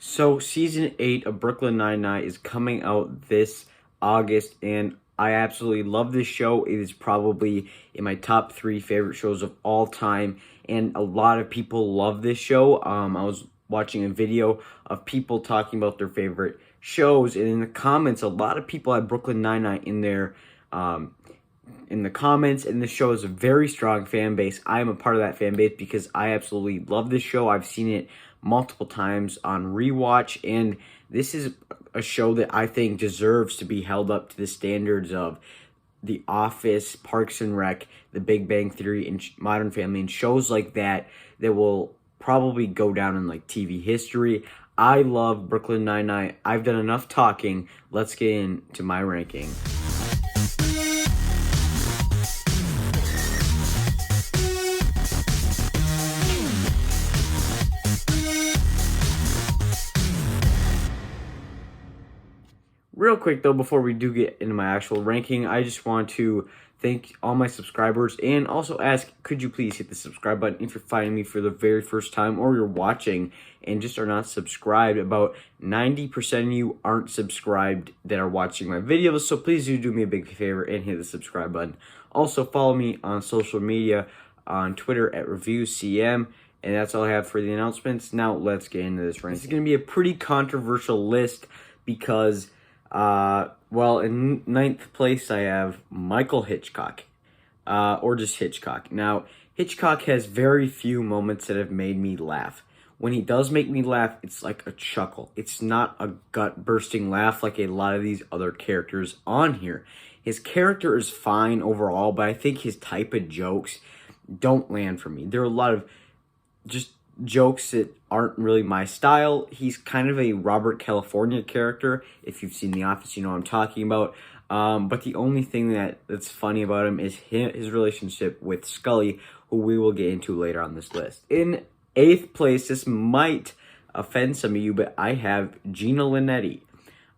So season 8 of Brooklyn Nine-Nine is coming out this August, and I absolutely love this show. It is probably in my top 3 favorite shows of all time, and a lot of people love this show. I was watching a video of people talking about their favorite shows, and in the comments, a lot of people had Brooklyn Nine-Nine in the comments, and this show is a very strong fan base. I am a part of that fan base because I absolutely love this show. I've seen it multiple times on rewatch, and this is a show that I think deserves to be held up to the standards of The Office, Parks and Rec, The Big Bang Theory, and Modern Family, and shows like that that will probably go down in like TV history. I love Brooklyn Nine-Nine. I've done enough talking. Let's get into my ranking. Real quick, though, before we do get into my actual ranking, I just want to thank all my subscribers and also ask, could you please hit the subscribe button if you're finding me for the very first time or you're watching and just are not subscribed. About 90% of you aren't subscribed that are watching my videos, so please do me a big favor and hit the subscribe button. Also, follow me on social media on Twitter at ReviewsCM. And that's all I have for the announcements. Now, let's get into this ranking. This is going to be a pretty controversial list because well, in 9th place, I have Michael Hitchcock, or just Hitchcock. Now, Hitchcock has very few moments that have made me laugh. When he does make me laugh, it's like a chuckle. It's not a gut-bursting laugh like a lot of these other characters on here. His character is fine overall, but I think his type of jokes don't land for me. There are a lot of just jokes that aren't really my style. He's kind of a Robert California character. If you've seen The Office, you know what I'm talking about. But the only thing that's funny about him is his relationship with Scully, who we will get into later on this list. In 8th place, this might offend some of you, but I have Gina Linetti.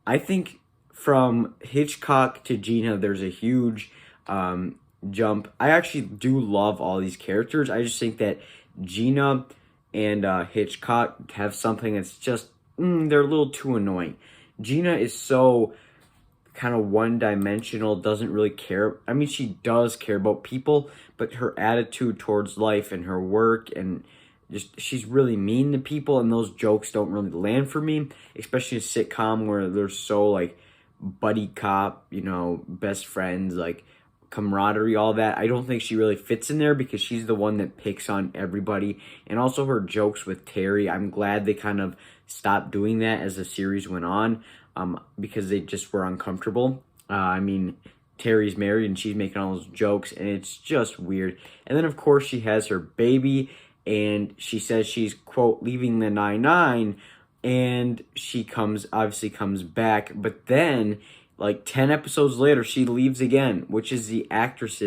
I think from Hitchcock to Gina, there's a huge jump. I actually do love all these characters. I just think that Gina and Hitchcock have something that's just, they're a little too annoying. Gina is so kind of one-dimensional, doesn't really care. I mean, she does care about people, but her attitude towards life and her work and just, she's really mean to people, and those jokes don't really land for me, especially a sitcom where they're so, like, buddy cop, you know, best friends, like, camaraderie, all that. I don't think she really fits in there because she's the one that picks on everybody. And also her jokes with Terry, I'm glad they kind of stopped doing that as the series went on, because they just were uncomfortable. I mean, Terry's married and she's making all those jokes and it's just weird. And then of course she has her baby and she says she's, quote, leaving the 9-9, and she obviously comes back, but then like 10 episodes later, she leaves again, which is the actress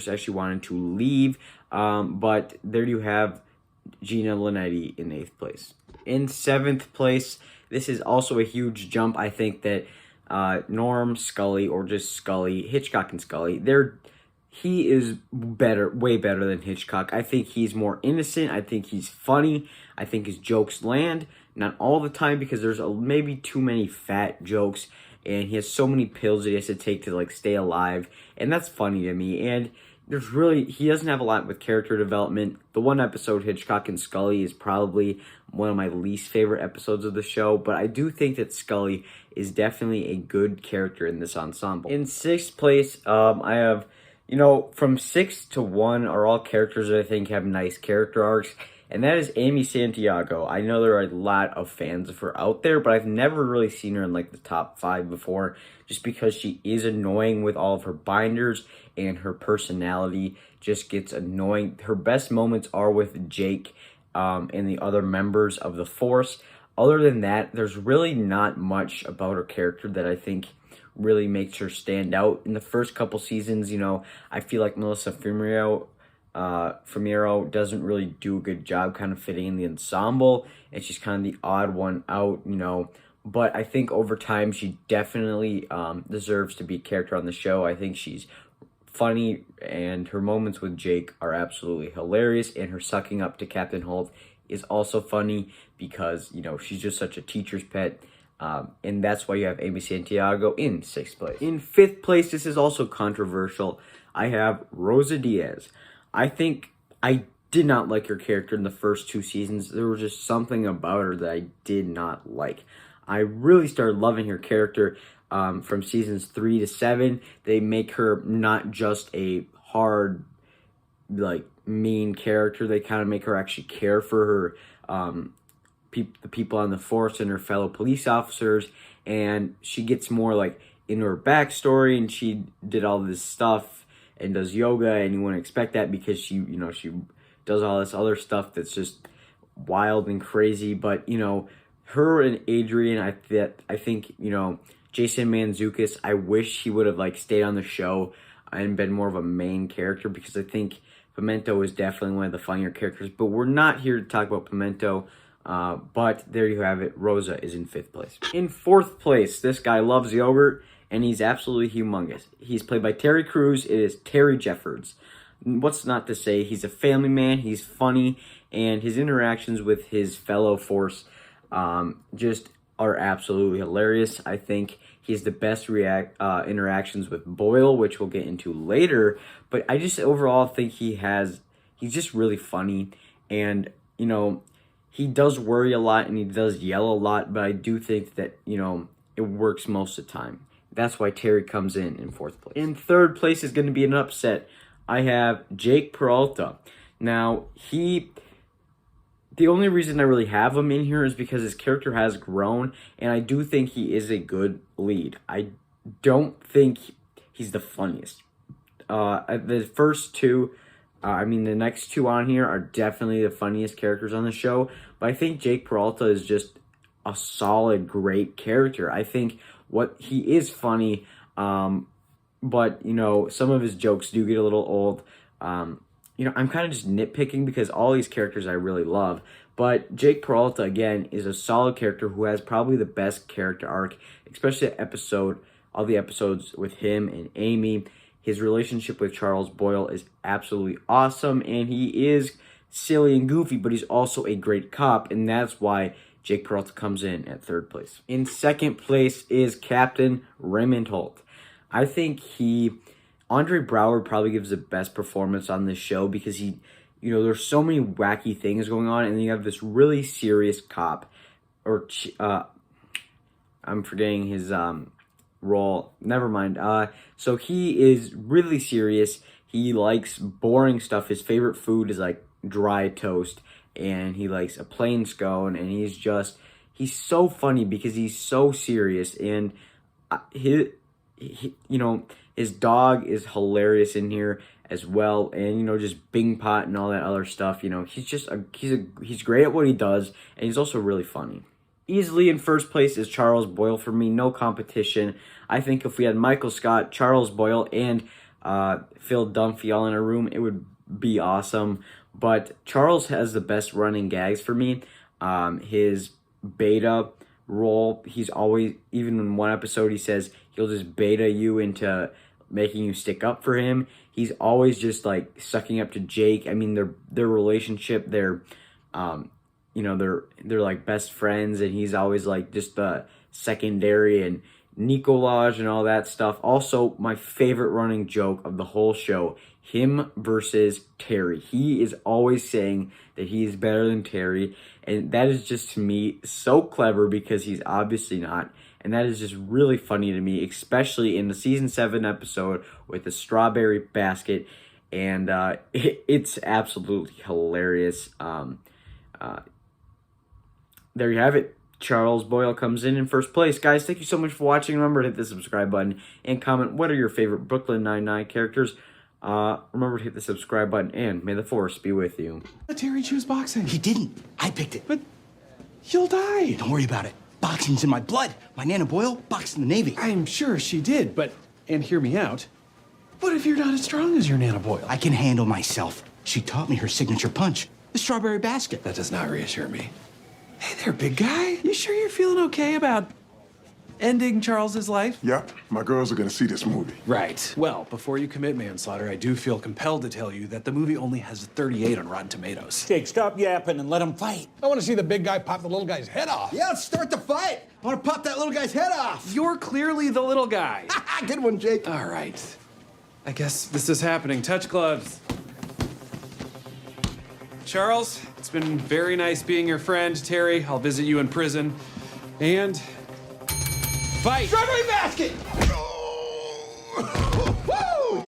actually wanted to leave. But there you have Gina Linetti in 8th place. In 7th place, this is also a huge jump. I think that Norm, Scully, or just Scully, Hitchcock and Scully, he is better, way better than Hitchcock. I think he's more innocent. I think he's funny. I think his jokes land. Not all the time because there's maybe too many fat jokes. And he has so many pills that he has to take to, like, stay alive. And that's funny to me. And he doesn't have a lot with character development. The one episode, Hitchcock and Scully, is probably one of my least favorite episodes of the show. But I do think that Scully is definitely a good character in this ensemble. In 6th place, I have, from 6 to 1 are all characters that I think have nice character arcs. And that is Amy Santiago. I know there are a lot of fans of her out there, but I've never really seen her in like the top 5 before, just because she is annoying with all of her binders and her personality just gets annoying. Her best moments are with Jake and the other members of the Force. Other than that, there's really not much about her character that I think really makes her stand out. In the first couple seasons, I feel like Melissa Fumero doesn't really do a good job kind of fitting in the ensemble, and she's kind of the odd one out, but I think over time she definitely deserves to be a character on the show. I think she's funny, and her moments with Jake are absolutely hilarious, and her sucking up to Captain Holt is also funny because, you know, she's just such a teacher's pet. And that's why you have Amy Santiago in 6th place. In 5th place, this is also controversial. I have Rosa Diaz. I think I did not like her character in the first 2 seasons. There was just something about her that I did not like. I really started loving her character from seasons 3 to 7. They make her not just a hard, like, mean character. They kind of make her actually care for her the people on the force and her fellow police officers, and she gets more like into her backstory, and she did all this stuff and does yoga, and you wouldn't expect that because she, you know, she does all this other stuff that's just wild and crazy. But, you know, her and Adrian, I think, you know, Jason Mantzoukas, I wish he would have like stayed on the show and been more of a main character, because I think Pimento is definitely one of the funnier characters. But we're not here to talk about Pimento. But there you have it. Rosa is in 5th place. In 4th place, this guy loves yogurt, and he's absolutely humongous. He's played by Terry Crews. It is Terry Jefferds. What's not to say? He's a family man. He's funny, and his interactions with his fellow force just are absolutely hilarious. I think he's the best interactions with Boyle, which we'll get into later. But I just overall think he's just really funny, and, you know, he does worry a lot and he does yell a lot, but I do think that, you know, it works most of the time. That's why Terry comes in 4th place. In 3rd place is going to be an upset. I have Jake Peralta. Now, the only reason I really have him in here is because his character has grown, and I do think he is a good lead. I don't think he's the funniest. The first 2... the next 2 on here are definitely the funniest characters on the show. But I think Jake Peralta is just a solid, great character. I think he is funny, but, you know, some of his jokes do get a little old. You know, I'm kind of just nitpicking because all these characters I really love. But Jake Peralta, again, is a solid character who has probably the best character arc, especially all the episodes with him and Amy. His relationship with Charles Boyle is absolutely awesome, and he is silly and goofy, but he's also a great cop, and that's why Jake Peralta comes in at 3rd place. In 2nd place is Captain Raymond Holt. I think Andre Brauher probably gives the best performance on this show because you know, there's so many wacky things going on, and then you have this really serious cop, I'm forgetting his role. Never mind. So he is really serious. He likes boring stuff. His favorite food is like dry toast, and he likes a plain scone, and he's so funny because he's so serious, and you know, his dog is hilarious in here as well, and, you know, just Bing Pot and all that other stuff. You know, he's great at what he does, and he's also really funny. Easily in 1st place is Charles Boyle for me. No competition. I think if we had Michael Scott, Charles Boyle, and Phil Dunphy all in a room, it would be awesome. But Charles has the best running gags for me. His beta role, he's always, even in one episode, he says he'll just beta you into making you stick up for him. He's always just like sucking up to Jake. I mean, their relationship, you know, they're like best friends, and he's always like just the secondary and Nicolaj and all that stuff. Also, my favorite running joke of the whole show, him versus Terry. He is always saying that he is better than Terry, and that is just, to me, so clever because he's obviously not. And that is just really funny to me, especially in the season 7 episode with the strawberry basket. And it's absolutely hilarious. There you have it. Charles Boyle comes in 1st place. Guys, thank you so much for watching. Remember to hit the subscribe button and comment what are your favorite Brooklyn Nine-Nine characters. Remember to hit the subscribe button, and may the force be with you. Terry choose boxing. He didn't. I picked it. But you'll die. Don't worry about it. Boxing's in my blood. My Nana Boyle boxed in the Navy. I'm sure she did, but, and hear me out, what if you're not as strong as your Nana Boyle? I can handle myself. She taught me her signature punch, the strawberry basket. That does not reassure me. Hey there, big guy. You sure you're feeling okay about ending Charles's life? Yep, my girls are gonna see this movie. Right. Well, before you commit manslaughter, I do feel compelled to tell you that the movie only has a 38 on Rotten Tomatoes. Jake, stop yapping and let them fight. I want to see the big guy pop the little guy's head off. Yeah, let's start the fight. I want to pop that little guy's head off. You're clearly the little guy. Good one, Jake. All right. I guess this is happening. Touch gloves. Charles, it's been very nice being your friend. Terry, I'll visit you in prison. And fight. Strawberry basket.